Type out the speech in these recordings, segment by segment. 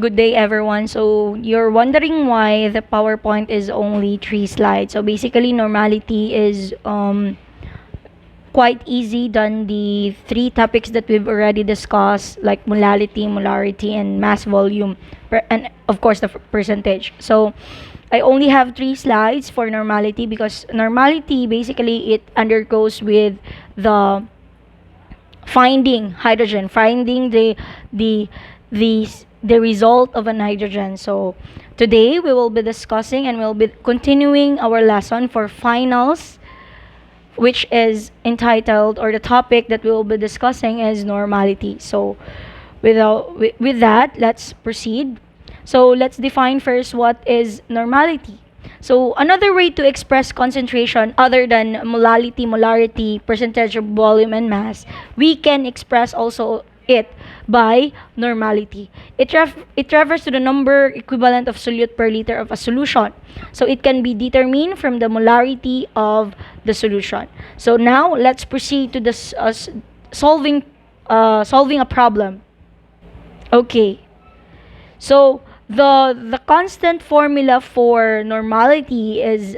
good day everyone. So you're wondering why the PowerPoint is only 3 slides. So basically normality is quite easy than the 3 topics that we've already discussed, like molarity, and mass volume, and of course the percentage. So I only have 3 slides for normality because normality basically it undergoes with the finding hydrogen, finding the the result of an hydrogen. So today we will be discussing and we'll be continuing our lesson for finals, which is entitled, or the topic that we will be discussing is normality. So with that, let's proceed. So let's define first what is normality. So another way to express concentration other than molarity, percentage of volume and mass, we can express also it by normality. It refers to the number equivalent of solute per liter of a solution. So it can be determined from the molarity of the solution. So now let's proceed to this solving a problem. Okay. So the constant formula for normality is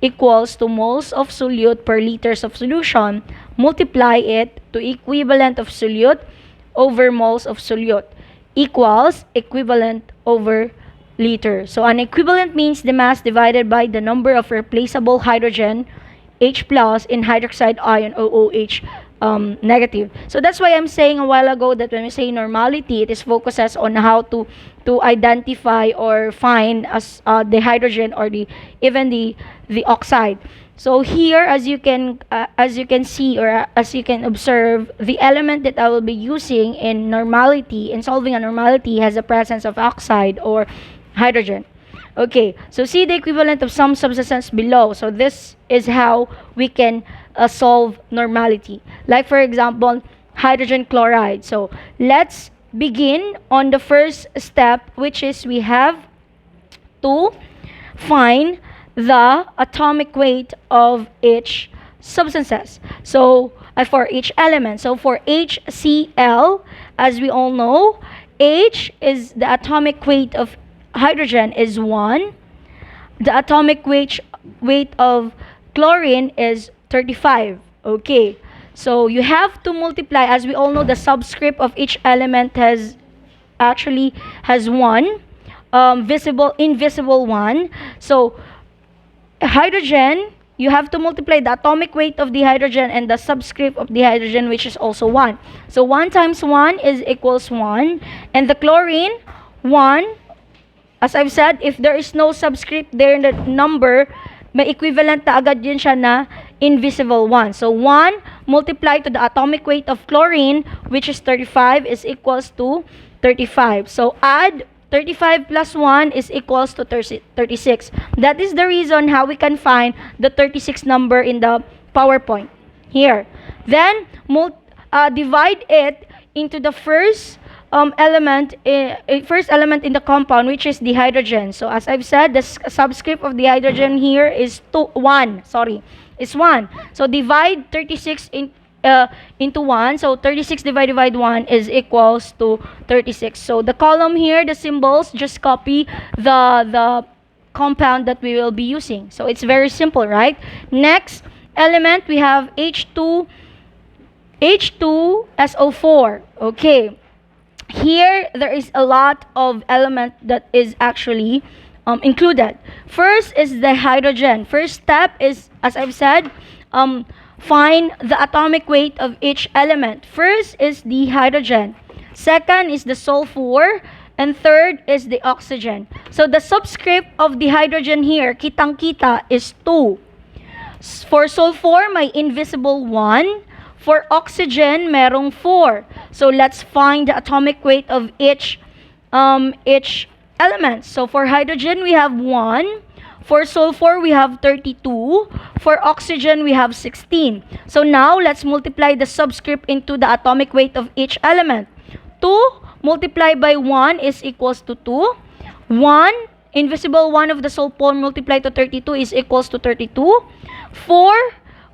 equals to moles of solute per liters of solution, multiply it to equivalent of solute over moles of solute, equals equivalent over liter. So an equivalent means the mass divided by the number of replaceable hydrogen H plus in hydroxide ion OOH negative. So that's why I'm saying a while ago that when we say normality, it is focuses on how to identify or find as the hydrogen or the oxide. So here, as you can see, or as you can observe, the element that I will be using in normality, in solving a normality, has the presence of oxide or hydrogen. Okay, so see the equivalent of some substance below. So this is how we can solve normality. Like for example, hydrogen chloride. So let's begin on the first step, which is we have to find the atomic weight of each substances. So for each element. So for HCl, as we all know, H is the atomic weight of hydrogen is 1. The atomic weight of chlorine is 35. Okay. So you have to multiply. As we all know, the subscript of each element has 1, invisible 1. So hydrogen, you have to multiply the atomic weight of the hydrogen and the subscript of the hydrogen, which is also 1. So 1 times 1 is equals 1. And the chlorine, 1. As I've said, if there is no subscript there in the number, may equivalent na agad yun siya na invisible 1. So 1 multiplied to the atomic weight of chlorine, which is 35, is equals to 35. So add 35 plus 1 is equals to 36. That is the reason how we can find the 36 number in the PowerPoint here. Then divide it into the first element in the compound, which is the hydrogen. So as I've said, the subscript of the hydrogen here is 1. Is 1. So divide 36 into 1. So 36 divided by 1 is equals to 36. So the column here, the symbols, just copy the compound that we will be using. So it's very simple, right? Next element, we have H2SO4. Okay. Here, there is a lot of element that is actually included. First is the hydrogen. First step is, as I've said, find the atomic weight of each element. First is the hydrogen. Second is the sulfur. And third is the oxygen. So the subscript of the hydrogen here, kitang-kita, is 2. For sulfur, may invisible 1. For oxygen, merong 4. So let's find the atomic weight of each element. So for hydrogen, we have 1. For sulfur, we have 32. For oxygen, we have 16. So now, let's multiply the subscript into the atomic weight of each element. 2 multiplied by 1 is equals to 2. 1, invisible 1 of the sulfur multiplied to 32 is equals to 32. 4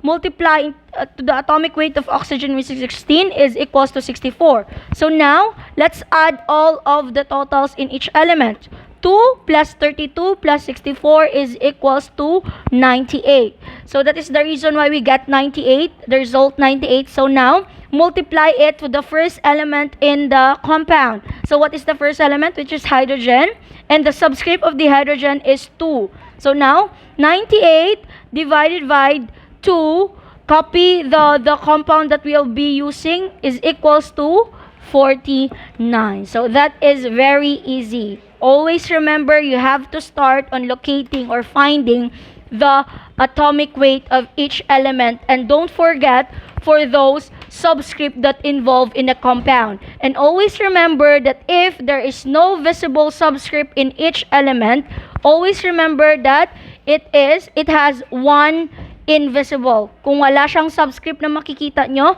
multiply to the atomic weight of oxygen, which is 16, is equals to 64. So now, let's add all of the totals in each element. 2 plus 32 plus 64 is equals to 98. So that is the reason why we get 98, the result 98. So now, multiply it to the first element in the compound. So what is the first element, which is hydrogen? And the subscript of the hydrogen is 2. So now, 98 divided by 2, copy the compound that we'll be using, is equals to 49. So that is very easy. Always remember, you have to start on locating or finding the atomic weight of each element, and don't forget for those subscript that involve in a compound. And always remember that if there is no visible subscript in each element, always remember that it has one invisible. Kung wala siyang subscript na makikita nyo,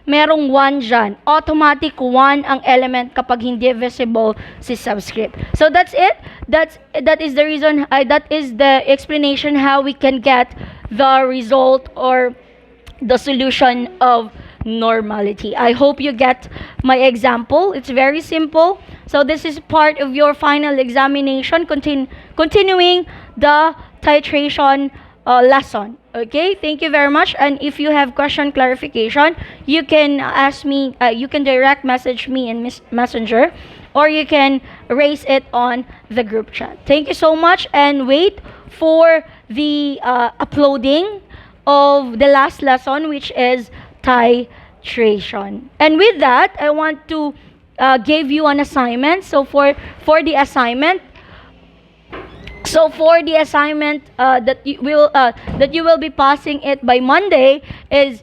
merong 1 dyan. Automatic 1 ang element kapag hindi visible si subscript. So that's it. That is the reason, that is the explanation how we can get the result or the solution of normality. I hope you get my example. It's very simple. So this is part of your final examination, continuing the titration lesson. Okay, thank you very much. And if you have question clarification, you can ask me, you can direct message me in Messenger, or you can raise it on the group chat. Thank you so much, and wait for the uploading of the last lesson, which is titration. And with that, I want to give you an assignment. So for the assignment, that you will be passing it by Monday is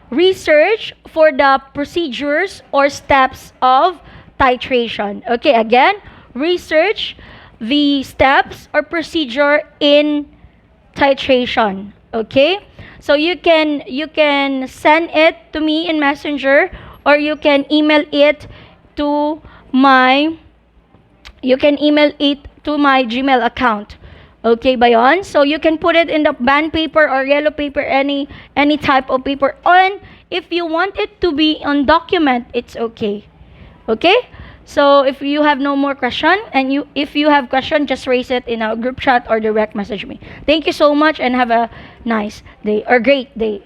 research for the procedures or steps of titration. Okay, again, research the steps or procedure in titration. Okay, so you can send it to me in Messenger, or you can email it to my Gmail account. Okay ba yon? So you can put it in the band paper or yellow paper, any type of paper. And if you want it to be on document, it's okay. Okay? So if you have no more question, and if you have question, just raise it in our group chat or direct message me. Thank you so much, and have a nice day or great day.